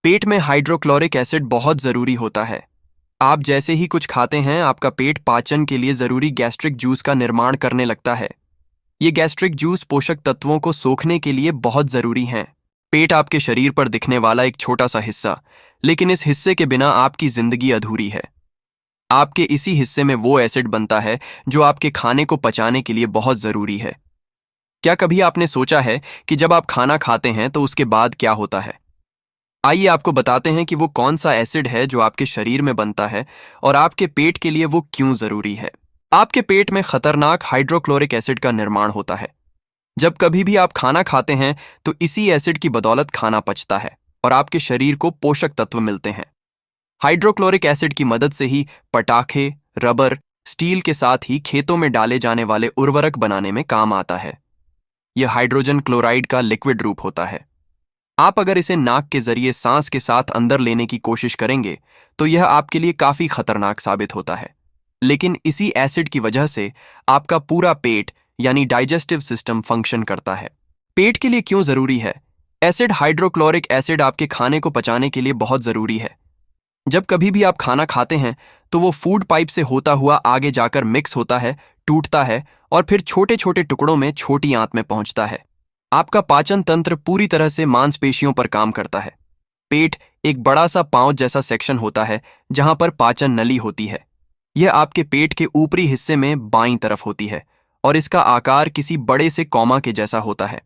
पेट में hydrochloric acid बहुत ज़रूरी होता है। आप जैसे ही कुछ खाते हैं, आपका पेट पाचन के लिए ज़रूरी गैस्ट्रिक जूस का निर्माण करने लगता है। ये गैस्ट्रिक जूस पोषक तत्वों को सोखने के लिए बहुत ज़रूरी हैं। पेट आपके शरीर पर दिखने वाला एक छोटा सा हिस्सा, लेकिन इस हिस्से के बिना आपकी ज़िंदगी अधूरी है। आपके इसी हिस्से में वो एसिड बनता है जो आपके खाने को पचाने के लिए बहुत ज़रूरी है। क्या कभी आपने सोचा है कि जब आप खाना खाते हैं तो उसके बाद क्या होता है? आइए आपको बताते हैं कि वो कौन सा एसिड है जो आपके शरीर में बनता है और आपके पेट के लिए वो क्यों जरूरी है। आपके पेट में खतरनाक हाइड्रोक्लोरिक एसिड का निर्माण होता है। जब कभी भी आप खाना खाते हैं तो इसी एसिड की बदौलत खाना पचता है और आपके शरीर को पोषक तत्व मिलते हैं। हाइड्रोक्लोरिक एसिड की मदद से ही पटाखे, रबर, स्टील के साथ ही खेतों में डाले जाने वाले उर्वरक बनाने में काम आता है। यह हाइड्रोजन क्लोराइड का लिक्विड रूप होता है। आप अगर इसे नाक के जरिए सांस के साथ अंदर लेने की कोशिश करेंगे तो यह आपके लिए काफी खतरनाक साबित होता है। लेकिन इसी एसिड की वजह से आपका पूरा पेट यानी डाइजेस्टिव सिस्टम फंक्शन करता है। पेट के लिए क्यों जरूरी है? एसिड हाइड्रोक्लोरिक एसिड आपके खाने को पचाने के लिए बहुत जरूरी है। जब कभी भी आप खाना खाते हैं तो वो फूड पाइप से होता हुआ आगे जाकर मिक्स होता है, टूटता है और फिर छोटे छोटे टुकड़ों में छोटी आंत में पहुंचता है। आपका पाचन तंत्र पूरी तरह से मांसपेशियों पर काम करता है। पेट एक बड़ा सा पाँव जैसा सेक्शन होता है जहां पर पाचन नली होती है। यह आपके पेट के ऊपरी हिस्से में बाईं तरफ होती है और इसका आकार किसी बड़े से कॉमा के जैसा होता है।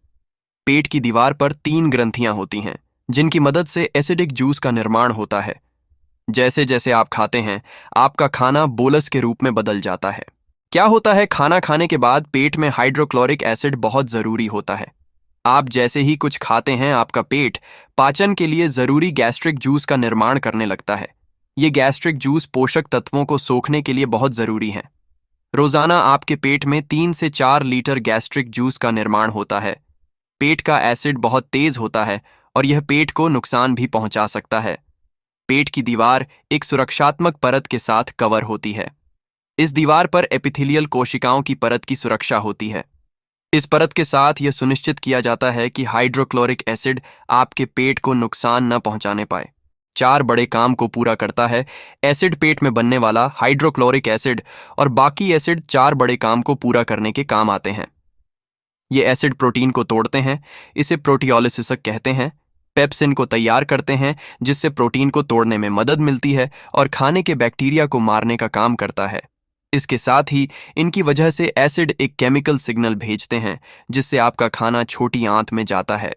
पेट की दीवार पर 3 ग्रंथियां होती हैं जिनकी मदद से एसिडिक जूस का निर्माण होता है। जैसे जैसे आप खाते हैं, आपका खाना बोलस के रूप में बदल जाता है। क्या होता है? खाना खाने के बाद पेट में हाइड्रोक्लोरिक एसिड बहुत जरूरी होता है। आप जैसे ही कुछ खाते हैं, आपका पेट पाचन के लिए जरूरी गैस्ट्रिक जूस का निर्माण करने लगता है। ये गैस्ट्रिक जूस पोषक तत्वों को सोखने के लिए बहुत जरूरी हैं। रोजाना आपके पेट में 3 से 4 लीटर गैस्ट्रिक जूस का निर्माण होता है। पेट का एसिड बहुत तेज होता है और यह पेट को नुकसान भी पहुंचा सकता है। पेट की दीवार एक सुरक्षात्मक परत के साथ कवर होती है। इस दीवार पर एपिथेलियल कोशिकाओं की परत की सुरक्षा होती है। इस परत के साथ यह सुनिश्चित किया जाता है कि हाइड्रोक्लोरिक एसिड आपके पेट को नुकसान न पहुंचाने पाए। 4 बड़े काम को पूरा करता है एसिड। पेट में बनने वाला हाइड्रोक्लोरिक एसिड और बाकी एसिड 4 बड़े काम को पूरा करने के काम आते हैं। ये एसिड प्रोटीन को तोड़ते हैं, इसे प्रोटियोलिसिस कहते हैं। पेप्सिन को तैयार करते हैं जिससे प्रोटीन को तोड़ने में मदद मिलती है और खाने के बैक्टीरिया को मारने का काम करता है। इसके साथ ही इनकी वजह से एसिड एक केमिकल सिग्नल भेजते हैं जिससे आपका खाना छोटी आंत में जाता है।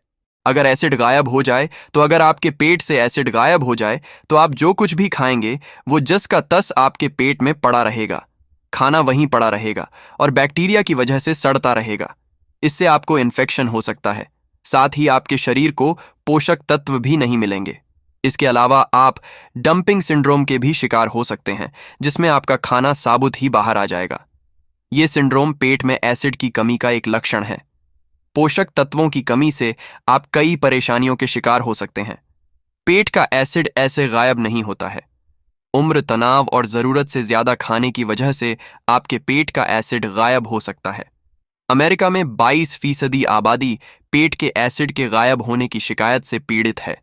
अगर एसिड गायब हो जाए तो अगर आपके पेट से एसिड गायब हो जाए तो आप जो कुछ भी खाएंगे वो जस का तस आपके पेट में पड़ा रहेगा। खाना वहीं पड़ा रहेगा और बैक्टीरिया की वजह से सड़ता रहेगा। इससे आपको इन्फेक्शन हो सकता है। साथ ही आपके शरीर को पोषक तत्व भी नहीं मिलेंगे। इसके अलावा आप डंपिंग सिंड्रोम के भी शिकार हो सकते हैं जिसमें आपका खाना साबुत ही बाहर आ जाएगा। ये सिंड्रोम पेट में एसिड की कमी का एक लक्षण है। पोषक तत्वों की कमी से आप कई परेशानियों के शिकार हो सकते हैं। पेट का एसिड ऐसे गायब नहीं होता है। उम्र, तनाव और जरूरत से ज्यादा खाने की वजह से आपके पेट का एसिड गायब हो सकता है। अमेरिका में 22% आबादी पेट के एसिड के गायब होने की शिकायत से पीड़ित है।